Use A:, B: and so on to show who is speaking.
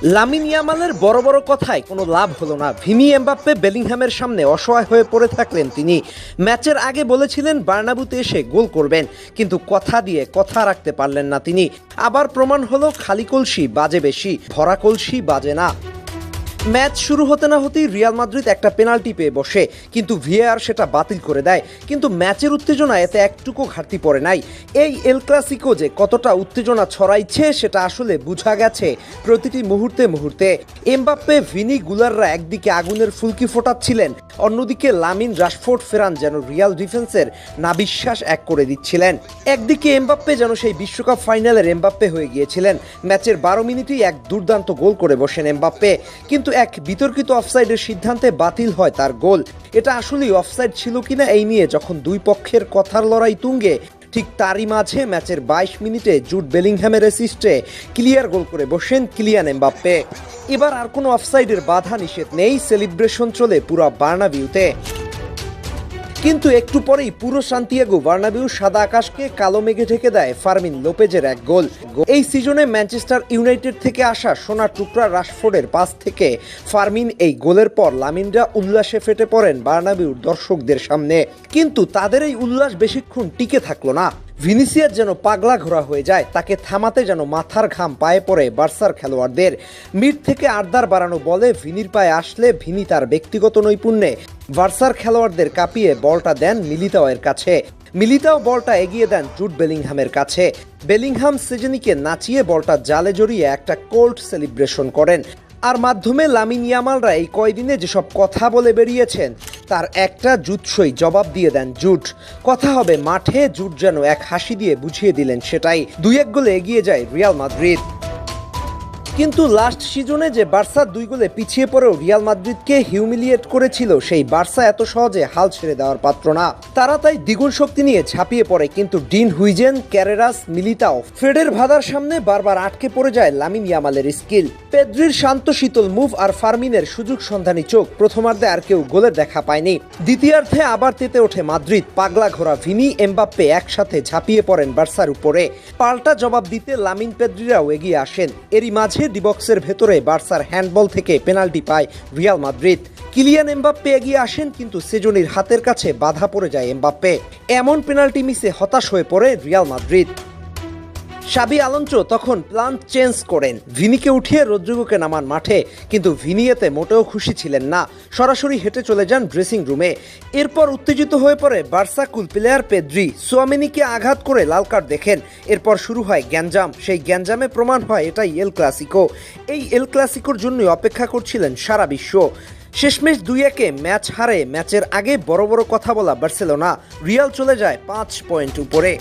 A: Lamine ইয়ামালের বড় বড় কথায় কোনো লাভ হলো না। ভিনি এমবাপ্পে বেলিংহামের সামনে অসহায় হয়ে পড়ে থাকলেন তিনি। ম্যাচের আগে বলেছিলেন বার্নাবুতে এসে গোল করবেন, কিন্তু কথা দিয়ে কথা রাখতে পারলেন না তিনি। আবার প্রমাণ হলো খালি কলসি বাজে বেশি, ভরা কলসি বাজে না। ম্যাচ শুরু হতে না হতেই রিয়াল মাদ্রিদ একটা পেনাল্টি পেয়ে বসে, কিন্তু ভিএআর সেটা বাতিল করে দেয়। কিন্তু ম্যাচের উত্তেজনা এতে একটুকু ঘাটতি পড়ে নাই। এই এল ক্লাসিকো যে কতটা উত্তেজনা ছড়াইছে সেটা আসলে বোঝা গেছে প্রতিটি মুহূর্তে মুহূর্তে। এমবাপ্পে, ভিনি, গুলাররা একদিকে আগুনের ফুলকি ফোটাচ্ছিলেন, অন্যদিকে লামিন, রাশফোর্ড, ফেরান যেন রিয়াল ডিফেন্সের নাবিশ্বাস এক করে দিচ্ছিলেন। একদিকে এমবাপ্পে যেন সেই বিশ্বকাপ ফাইনালের এমবাপ্পে হয়ে গিয়েছিলেন। ম্যাচের 12 মিনিটেই এক দুর্দান্ত গোল করে বসেন এমবাপ্পে, কিন্তু এক বিতর্কিত অফসাইডের সিদ্ধান্তে বাতিল হয় তার গোল। এটা আসলেই অফসাইড ছিল কিনা এই নিয়ে যখন দুই পক্ষের কথার লড়াই তুঙ্গে, ঠিক তারই মাঝে ম্যাচের 22 মিনিটে জুড বেলিংহ্যামের অ্যাসিস্টে ক্লিয়ার গোল করে বসেন কিলিয়ান এমবাপ্পে। এবার আর কোনো অফসাইডের বাধা নিষেধ নেই, সেলিব্রেশন চলে পুরো বার্নাবিউতে। কিন্তু একটু পরেই পুরো সান্তিয়াগো বার্নাবিউ সাদা আকাশকে কালো মেঘে ঢেকে দেয় ফার্মিন লোপেজের এক গোল। এই সিজনে ম্যানচেস্টার ইউনাইটেড থেকে আসা সোনার টুকরা রাশফোর্ডের পাস থেকে ফার্মিন এই গোলের পর লামিনরা উল্লাসে ফেটে পড়েন বার্নাবিউর দর্শকদের সামনে। কিন্তু তাদের এই উল্লাস বেশিক্ষণ টিকে থাকলো না। ভিনিসিয়াস যেন পাগলা ঘোরা হয়ে যায়, তাকে থামাতে যেন মাথার ঘাম পায়ে পড়ে বার্সার খেলোয়াড়দের। মিড থেকে আড্ডার বাড়ানো বলে ভিনির পায়ে আসলে ভিনি তার ব্যক্তিগত নৈপুণ্যে বার্সার খেলোয়াড়দের কাঁপিয়ে বলটা দেন মিলিতাওয়ের কাছে। মিলিতাও বলটা এগিয়ে দেন জুড বেলিংহামের কাছে। বেলিংহাম সেজেনিকে নাচিয়ে বলটা জালে জড়িয়ে একটা কোল্ড সেলিব্রেশন করেন। আর মাধ্যমে লামিন ইয়ামালরা এই কয়দিনে যেসব কথা বলে বেরিয়েছেন তার একটা জুৎসই জবাব দিয়ে দেন জুড। কথা হবে মাঠে, জুড যেন এক হাসি দিয়ে বুঝিয়ে দিলেন সেটাই। 2-1 গোলে এগিয়ে যায় রিয়াল মাদ্রিদ। কিন্তু লাস্ট সিজনে যে বার্সা 2 গোলে পিছিয়ে পড়েও রিয়াল মাদ্রিদকে হিউমিলিয়েট করেছিল, সেই বার্সা এত সহজে হাল ছেড়ে দেওয়ার পাত্র না। তারা তাই দ্বিগুণ শক্তি নিয়ে ঝাঁপিয়ে পড়ে, কিন্তু ডিন হুইজেন, ক্যারেরাস, মিলিতাও, ফ্রেডের ভাদার সামনে বারবার আটকে পড়ে যায় লামিন ইয়ামালের স্কিল। পেদ্রির শান্ত শীতল মুভ আর ফার্মিনের সুযোগ সন্ধানী চোখ প্রথমার্ধে আর কেউ গোলের দেখা পায়নি। দ্বিতীয়ার্ধে আবার তেতে ওঠে মাদ্রিদ। পাগলা ঘোরা ভিনি, এমবাপ্পে একসাথে ঝাঁপিয়ে পড়েন বার্সার উপরে। পাল্টা জবাব দিতে লামিন, পেদ্রিরাও এগিয়ে আসেন। এরই মাঝে ডিবক্সের ভেতরে বার্সার হ্যান্ডবল থেকে পেনাল্টি পায় রিয়াল মাদ্রিদ। কিলিয়ান এমবাপ্পে এগিয়ে আসেন, কিন্তু সেজনির হাতের কাছে বাধা পড়ে যায় এমবাপ্পে। এমন পেনাল্টি মিসে হতাশ হয়ে পড়ে রিয়াল মাদ্রিদ। শাবি আলোনসো তখন প্ল্যান চেঞ্জ করেন, ভিনিকে উঠিয়ে রদ্রিগোকে নামান মাঠে। কিন্তু ভিনি এতে মোটেও খুশি ছিলেন না, সরাসরি হেঁটে চলে যান ড্রেসিং রুমে। এরপর উত্তেজিত হয়ে পড়ে বার্সা কুল প্লেয়ার পেদ্রি, সোয়ামেনিকে আঘাত করে লাল কার্ড দেখেন। এরপর শুরু হয় গ্যাঞ্জাম। সেই গ্যাঞ্জামে প্রমাণ হয় এটাই এল ক্লাসিকো। এই এল ক্লাসিকোর জন্যই অপেক্ষা করছিলেন সারা বিশ্ব। শেষমেশ 2-1 ম্যাচ হারে ম্যাচের আগে বড় বড় কথা বলা বার্সেলোনা। রিয়াল চলে যায় 5 পয়েন্ট উপরে।